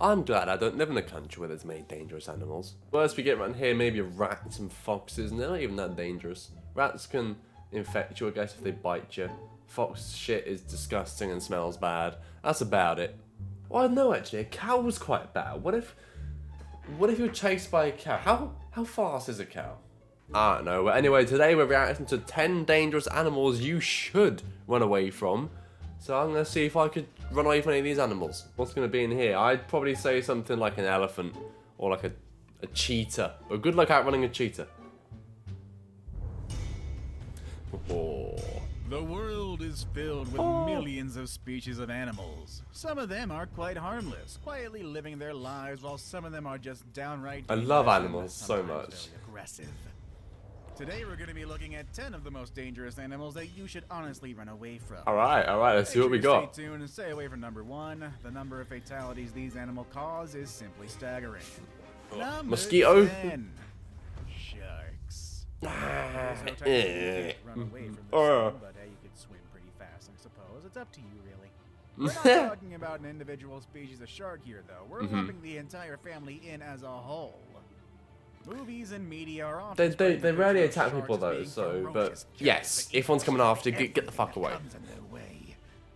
I'm glad I don't live in a country where there's many dangerous animals. Worst we get around here, maybe rats and foxes, and they're not even that dangerous. Rats can infect you, I guess, if they bite you. Fox shit is disgusting and smells bad. That's about it. Well, no, actually, a cow was quite bad. What if you're chased by a cow? How fast is a cow? I don't know. But anyway, today we're reacting to 10 dangerous animals you should run away from. So I'm going to see if I could run away from any of these animals. What's going to be in here? I'd probably say something like an elephant or like a cheetah. But good luck outrunning a cheetah. Oh. The world is filled with millions of species of animals. Some of them are quite harmless, quietly living their lives, while some of them are just downright I love animals so much. Very aggressive. Today we're going to be looking at 10 of the most dangerous animals that you should honestly run away from. Alright, let's see what we got. Stay tuned and stay away from number 1. The number of fatalities these animals cause is simply staggering. Number Mosquito? 10. Sharks. There's no technique to run away from this one, but you could swim pretty fast, I suppose. It's up to you, really. We're not talking about an individual species of shark here, though. We're lumping the entire family in as a whole. Movies and media are often they rarely attack people though, so but yes, if one's coming after you, get the fuck away.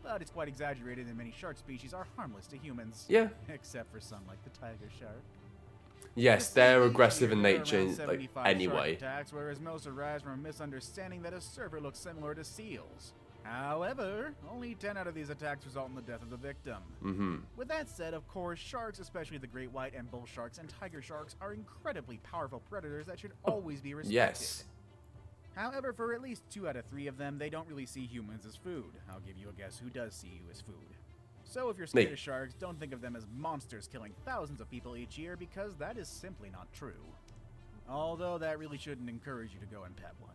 But it's quite exaggerated and many shark species are harmless to humans. Yeah. Except for some like the tiger shark. Yes, they're aggressive in There are nature around like 75 anyway. shark attacks, whereas most arise from a misunderstanding that a server looks similar to seals. However, only 10 out of these attacks result in the death of the victim. With that said, of course, sharks, especially the great white and bull sharks and tiger sharks, are incredibly powerful predators that should always be respected. Yes. However, for at least 2 out of 3 of them, they don't really see humans as food. I'll give you a guess who does see you as food. So if you're scared of sharks, don't think of them as monsters killing thousands of people each year, because that is simply not true. Although that really shouldn't encourage you to go and pet one.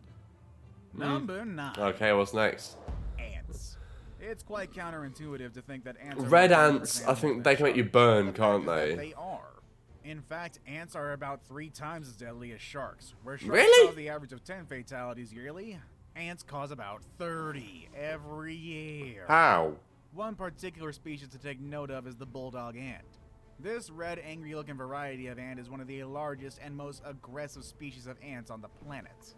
Number 9. Okay, what's next? Ants. It's quite counterintuitive to think that ants are Red ants, I think they can make you burn, can't they? They are. In fact, ants are about 3 times as deadly as sharks. Where sharks Really? cause the average of 10 fatalities yearly, ants cause about 30 every year. How? One particular species to take note of is the bulldog ant. This red, angry-looking variety of ant is one of the largest and most aggressive species of ants on the planet.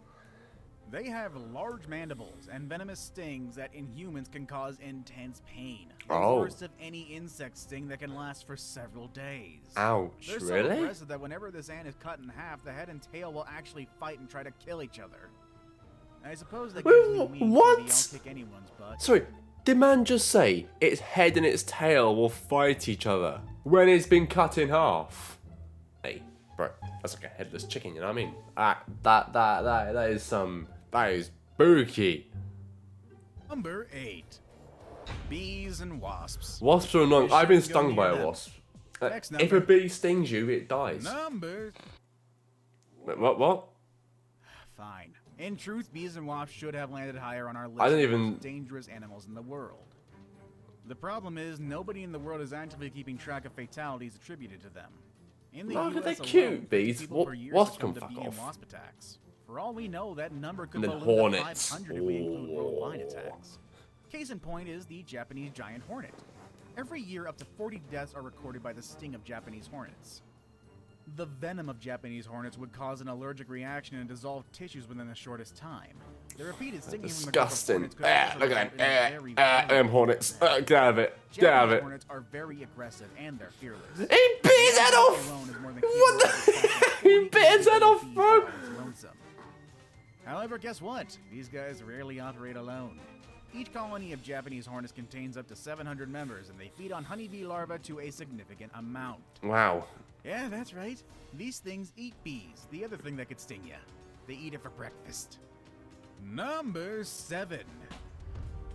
They have large mandibles and venomous stings that in humans can cause intense pain. The worst of any insect sting that can last for several days. Ouch, They're so really? aggressive that whenever this ant is cut in half, the head and tail will actually fight and try to kill each other. I suppose that gives me meaning what? They don't kick anyone's butt. Sorry, did man just say its head and its tail will fight each other when it's been cut in half? Hey, bro, that's like a headless chicken, you know what I mean? That is some... That is spooky. Number 8. Bees and wasps. Wasps are annoying. I've been stung by a wasp. Next If a number. bee stings you, it dies. Number... What? Fine. In truth, bees and wasps should have landed higher on our list I don't of even- most dangerous animals in the world. The problem is, nobody in the world is actively keeping track of fatalities attributed to them. In the Look at US the alone, cute bees. people per year Wasps succumb can to fuck bee and off. wasp attacks. For all we know, that number could And then balloon to hornets. 500 if we include worldwide attacks. Case in point is the Japanese giant hornet. Every year, up to 40 deaths are recorded by the sting of Japanese hornets. The venom of Japanese hornets would cause an allergic reaction and dissolve tissues within the shortest time. The repeated stinging from the group of Disgusting. hornets could also Look result at in a very them. violent Hornets. death. Get out of it. Get out of Japanese it. hornets are very aggressive and they're fearless. He bit his head off! Alone is more than What the? He bit his head off, bro! However, guess what? These guys rarely operate alone. Each colony of Japanese hornets contains up to 700 members, and they feed on honeybee larvae to a significant amount. Wow. Yeah, that's right. These things eat bees, the other thing that could sting you. They eat it for breakfast. Number 7.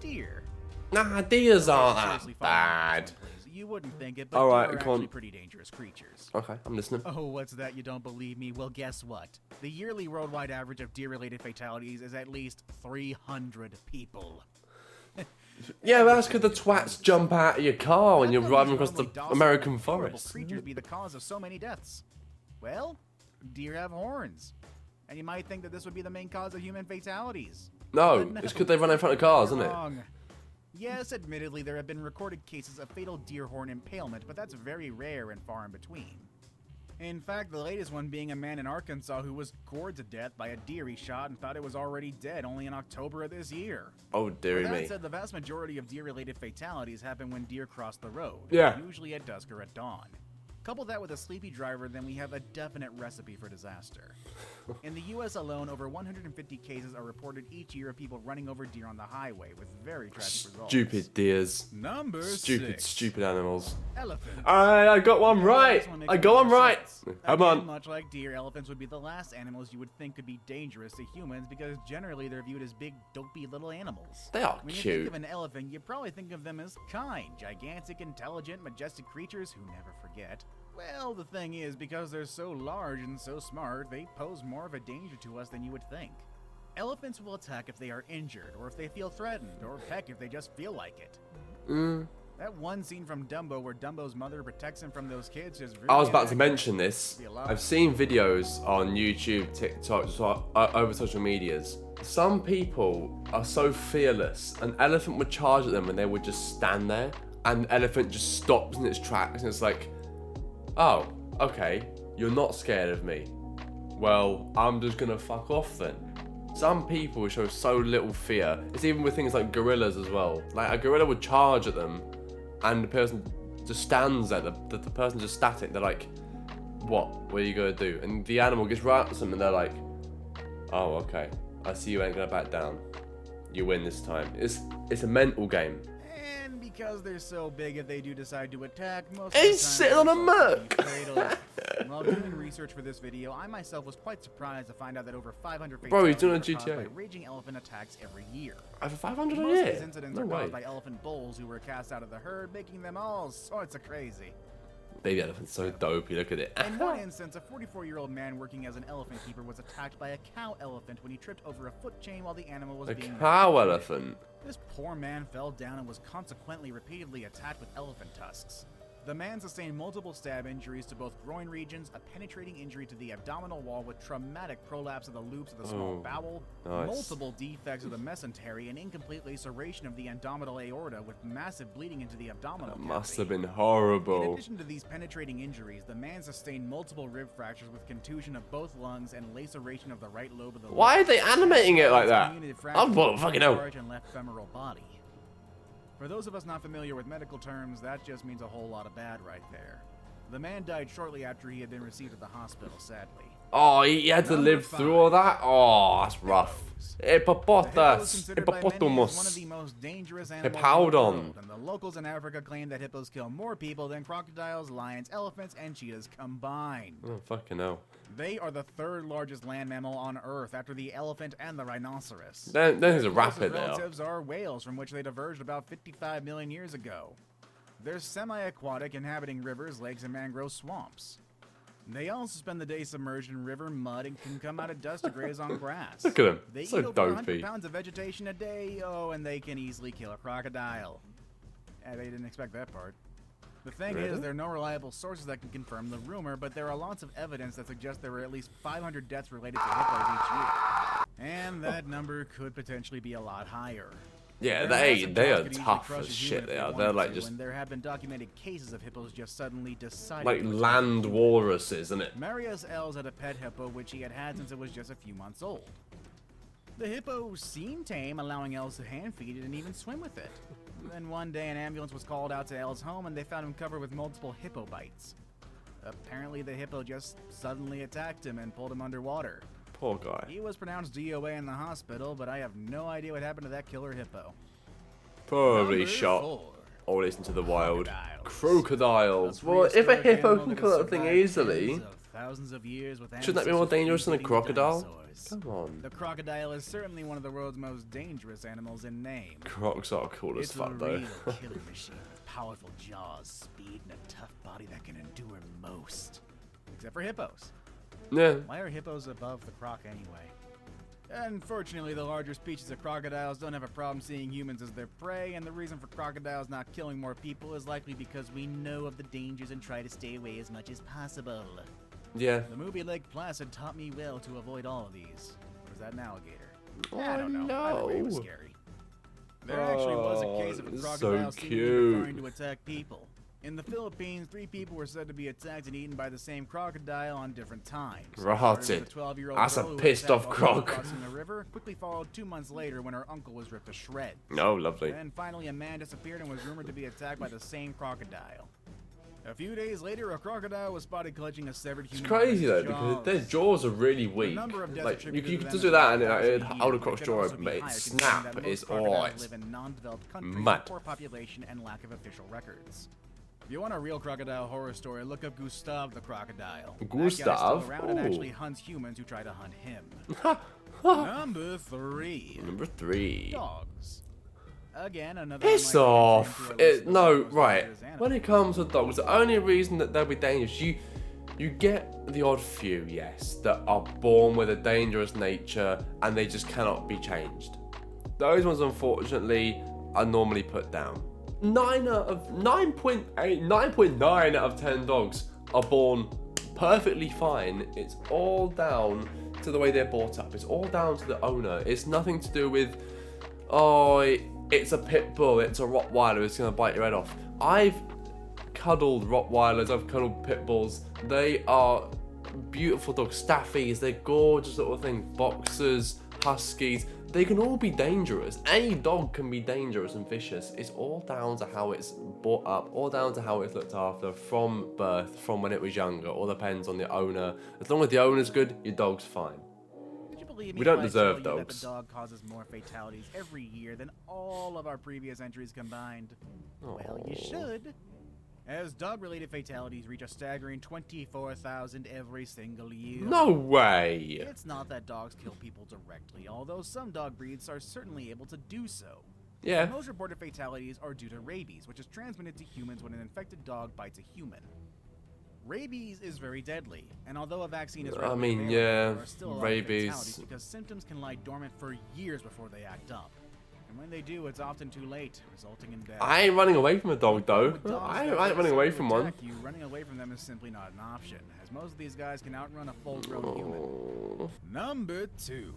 Deer. Nah, deers aren't Seriously, that follow me bad. on this one, please. You wouldn't think it, but Alright, deer are come on. actually pretty dangerous creatures. Okay, I'm listening. Oh, what's that? You don't believe me? Well, guess what? The yearly worldwide average of deer-related fatalities is at least 300 people. Yeah, but that's because the twats jump out of your car when you're driving across the American forest. Creatures be the cause of so many deaths. Well, deer have horns, and you might think that this would be the main cause of human fatalities. No, But it's because they run in front of cars, isn't you're it? wrong. Yes, admittedly, there have been recorded cases of fatal deer horn impalement, but that's very rare and far in between. In fact, the latest one being a man in Arkansas who was gored to death by a deer he shot and thought it was already dead only in October of this year. Oh, dearie That me. said, the vast majority of deer-related fatalities happen when deer cross the road, Yeah. usually at dusk or at dawn. Couple that with a sleepy driver, then we have a definite recipe for disaster. In the US alone, over 150 cases are reported each year of people running over deer on the highway, with very tragic results. Stupid deers. Number Stupid, 6. stupid animals. Elephants. I got one right. This one makes I got more one right. sense. Come Again, on. much like deer, elephants would be the last animals you would think could be dangerous to humans because generally they're viewed as big, dopey little animals. They are When you cute. think of an elephant, you probably think of them as kind, gigantic, intelligent, majestic creatures who never forget. Well, the thing is, because they're so large and so smart, they pose more of a danger to us than you would think. Elephants will attack if they are injured, or if they feel threatened, or peck if they just feel like it. That one scene from Dumbo where Dumbo's mother protects him from those kids is really I was about to inaccurate. mention this. I've seen videos on YouTube, TikTok, over social medias. Some people are so fearless. An elephant would charge at them and they would just stand there, and the elephant just stops in its tracks and it's like, oh, okay, you're not scared of me. Well, I'm just gonna fuck off then. Some people show so little fear. It's even with things like gorillas as well. Like a gorilla would charge at them and the person just stands there. The person's just static. They're like, what are you gonna do? And the animal gets right up to them and they're like, oh, okay, I see you ain't gonna back down. You win this time. It's a mental game. And because they're so big, if they do decide to attack, most He's of the time sitting on a they're supposed merc. to be fatal. While doing research for this video, I myself was quite surprised to find out that over 500 Bro, he's fatalities doing a are caused GTA. by raging elephant attacks every year. Over 500 a Most of these year? incidents No are way. caused by elephant bulls who were cast out of the herd, making them all sorts of crazy. Baby elephant's so dopey, look at it. In one instance, a 44-year-old man working as an elephant keeper was attacked by a cow elephant when he tripped over a foot chain while the animal was A being cow manipulated. elephant? This poor man fell down and was consequently repeatedly attacked with elephant tusks. The man sustained multiple stab injuries to both groin regions, a penetrating injury to the abdominal wall with traumatic prolapse of the loops of the small Oh, bowel, nice. multiple defects of the mesentery, and incomplete laceration of the abdominal aorta with massive bleeding into the abdominal That must cavity. have been In horrible. addition to these penetrating injuries, the man sustained multiple rib fractures with contusion of both lungs and laceration of the right lobe of the Why are they animating it like that? I'm well, fucking hell. and left femoral body. For those of us not familiar with medical terms, that just means a whole lot of bad right there. The man died shortly after he had been received at the hospital, sadly. Oh, he had to Number live 5. through all that? Oh, that's rough. The hippo is Hippopotas. considered by many as one of Hippopotamus. the most dangerous animals in the Hippowdon. world, and the locals in Africa claim that hippos kill more people than crocodiles, lions, elephants, and cheetahs combined. Oh, fucking hell. They are the third largest land mammal on Earth after the elephant and the rhinoceros. There's a Their rapid closest there. relatives are whales, from which they diverged about 55 million years ago. They're semi-aquatic, inhabiting rivers, lakes, and mangrove swamps. They also spend the day submerged in river mud and can come out at dusk to graze on grass. Look at them. They So eat over 100 dopey. pounds of vegetation a day, and they can easily kill a crocodile. They didn't expect that part. The thing Really? is, there are no reliable sources that can confirm the rumor, but there are lots of evidence that suggests there were at least 500 deaths related to hippos each year. And that number could potentially be a lot higher. Yeah, Their they massive are jaws could easily tough crush as a shit. human They if are. wanted They're like to, just and there have been documented cases of hippos just suddenly deciding like to attack land humans. walruses, isn't it? Marius Els had a pet hippo which he had since it was just a few months old. The hippo seemed tame, allowing Els to hand feed it and even swim with it. Then one day an ambulance was called out to Els' home and they found him covered with multiple hippo bites. Apparently the hippo just suddenly attacked him and pulled him underwater. Poor guy. He was pronounced DOA in the hospital, but I have no idea what happened to that killer hippo. Probably Number shot 4. or released into the wild. Crocodiles. Crocodiles. Well, if a prehistoric hippo animal can that kill that thing survived easily, tens of thousands of years with shouldn't that be more ancestors dangerous than a competing with crocodile? dinosaurs. Come on. The crocodile is certainly one of the world's most dangerous animals in name. Crocs are cool as It's a fuck though. real killer machine with powerful jaws, speed, and a tough body that can endure most. Except for hippos. Yeah. Why are hippos above the croc anyway? Unfortunately, the larger species of crocodiles don't have a problem seeing humans as their prey, and the reason for crocodiles not killing more people is likely because we know of the dangers and try to stay away as much as possible. Yeah. The movie Lake Placid taught me well to avoid all of these. Or is that an alligator? Oh, I don't know. Either way, it was no. scary. There actually was a case of a it's crocodile so seemingly cute. preferring to attack people. In the Philippines, 3 people were said to be attacked and eaten by the same crocodile on different times. Rotted. That's a pissed off croc. Crossing the river, quickly followed 2 months later when her uncle was ripped to shreds. Oh, lovely. Then finally a man disappeared and was rumored to be attacked by the same crocodile. A few days later, a crocodile was spotted clutching a severed human. It's crazy though, jaws. because their jaws are really weak. Like, you can just do that and it'd hold a croc's jaw open, but it snap is alright. Live in non-developed countries Mad. with poor population and lack of official records. If you want a real crocodile horror story, look up Gustav the crocodile. Gustav? That guy's still around and Ooh. actually hunts humans who try to hunt him. Number 3. Number 3. Dogs. Again, another. Piss off! No, right. When it comes to dogs, the only reason that they'll be dangerous, you get the odd few, yes, that are born with a dangerous nature and they just cannot be changed. Those ones, unfortunately, are normally put down. 9.9 out of 10 dogs are born perfectly fine. It's all down to the way they're brought up. It's all down to the owner. It's nothing to do with, oh, it's a pit bull, it's a Rottweiler, it's gonna bite your head off. I've cuddled Rottweilers, I've cuddled pit bulls. They are beautiful dogs. Staffies, they're gorgeous little things. Boxers, huskies, they can all be dangerous. Any dog can be dangerous and vicious. It's all down to how it's brought up, all down to how it's looked after from birth, from when it was younger. All depends on the owner. As long as the owner's good, your dog's fine. We don't deserve dogs. The dog causes more fatalities every year than all of our previous entries combined. Well, you should. As dog-related fatalities reach a staggering 24,000 every single year. No way! It's not that dogs kill people directly, although some dog breeds are certainly able to do so. Yeah. Most reported fatalities are due to rabies, which is transmitted to humans when an infected dog bites a human. Rabies is very deadly, and although a vaccine is readily available, there are still a lot of fatalities because symptoms can lie dormant for years before they act up. And when they do, it's often too late, resulting in death. I ain't running away from a dog, though. I ain't running away from one. Running away from them is simply not an option, as most of these guys can outrun a full-grown human. Number 2.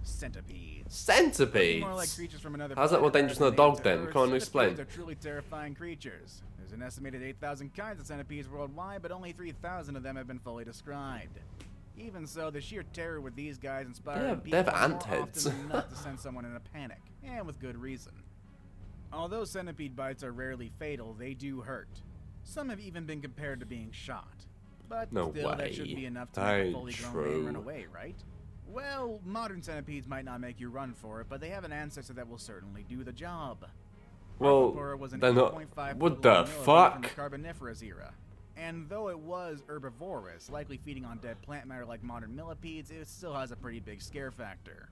Centipedes. Centipedes? More like creatures from another How's that more dangerous than a dog, then? Can't explain. Centipedes are truly terrifying creatures. There's an estimated 8,000 kinds of centipedes worldwide, but only 3,000 of them have been fully described. Even so, the sheer terror with these guys inspires people they have ant heads. more often than not to send someone in a panic, and with good reason. Although centipede bites are rarely fatal, they do hurt. Some have even been compared to being shot. But No still, way. that shouldn't be enough to That make a ain't fully grown true. man run away, right? Well, modern centipedes might not make you run for it, but they have an ancestor that will certainly do the job. Well, Arthropleura was an they're not. 8.5 What foot the long millipede fuck? from the Carboniferous era. And though it was herbivorous, likely feeding on dead plant matter like modern millipedes, it still has a pretty big scare factor.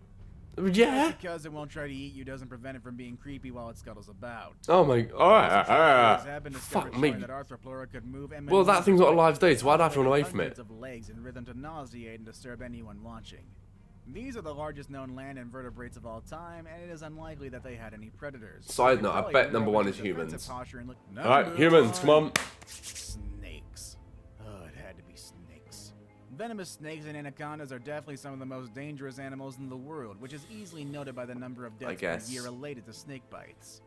Yeah? Just because it won't try to eat you doesn't prevent it from being creepy while it scuttles about. Oh my. Alright, Have been discovered fuck me. showing that Arthropleura could move and Well, that maneuver thing's not like alive today, so I'd have to run away from it. hundreds of legs in rhythm to nauseate and disturb anyone watching. These are the largest known land invertebrates of all time, and it is unlikely that they had any predators. Side note, I bet number 1 is humans. Alright, Number humans, come on. Snakes. Oh, it had to be snakes. Venomous snakes and anacondas are definitely some of the most dangerous animals in the world, which is easily noted by the number of deaths per year related to snake bites.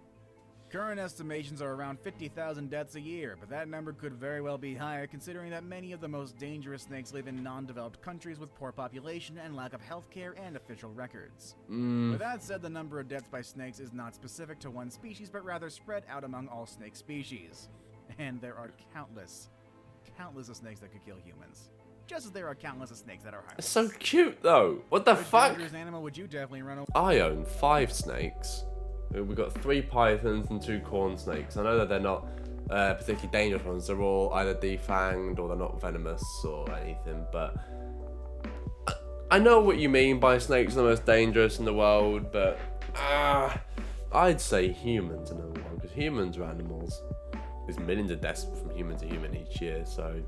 Current estimations are around 50,000 deaths a year, but that number could very well be higher considering that many of the most dangerous snakes live in non-developed countries with poor population and lack of healthcare and official records. With that said, the number of deaths by snakes is not specific to one species, but rather spread out among all snake species. And there are countless of snakes that could kill humans. Just as there are countless of snakes that are harmless. It's so cute, though. What the fuck? Dangerous animal would you definitely run away? I own 5 snakes. We've got 3 pythons and 2 corn snakes. I know that they're not particularly dangerous ones. They're all either defanged or they're not venomous or anything. But I know what you mean by snakes are the most dangerous in the world. But I'd say humans are number 1 because humans are animals. There's millions of deaths from human to human each year. So,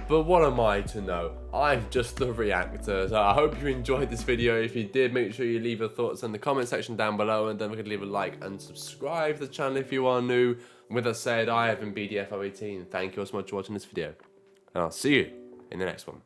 but what am I to know? I'm just the reactor. So I hope you enjoyed this video. If you did, make sure you leave your thoughts in the comment section down below, and don't forget to leave a like and subscribe to the channel if you are new. With that said, I have been BDF018. Thank you all so much for watching this video, and I'll see you in the next one.